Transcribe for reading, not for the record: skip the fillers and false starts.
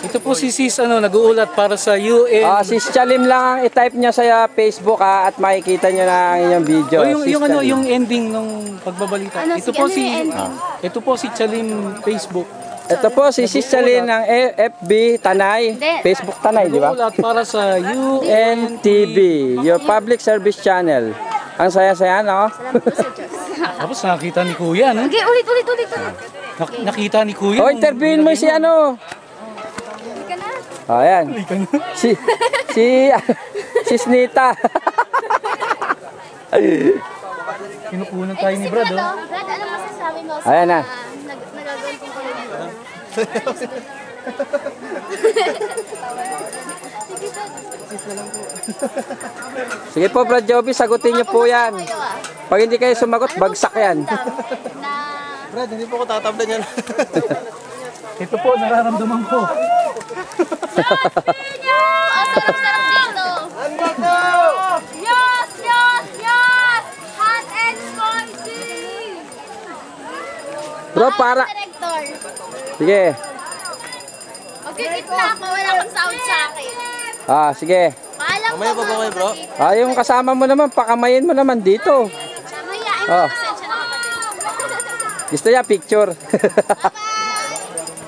Ito po si Sis, nag-uulat para sa UN. Sis Chalim lang ang i-type niya sa Facebook at makikita niyo na ang inyong video. Yung ending ng pagbabalita. Ito po si Chalim Facebook. Ito po si Sis Chalim ng FB Tanay. Facebook Tanay, di ba? Nag-uulat para sa UNTV, your public service channel. Ang saya-saya, no? Tapos nakita ni Kuya, no? Okay, ulit. Nakita ni Kuya. Interviewin mo si Ayan. Si Snita. Kinukunan tayo ni Brad, oh. Brad, ano masasabi mo sa Ayan na. nagagawin kong pamilya? Sige po, Brad Joby, sagutin niyo po yan. Pag hindi kayo sumagot, bagsak yan. Brad, hindi po ako tatabla niyan. Ito po, nararamdaman ko. Sarap dito. Yes! Hot and spicy! Bro, para. Director. Sige. Magkikit na ako, wala kang sound sa akin. Sige. Paalam Mamaya pa ba kayo, bro? Yung kasama mo naman, pakamayin mo naman dito. Mayayain mo, pasensya na kapatid. Gusto niya picture. Bye-bye!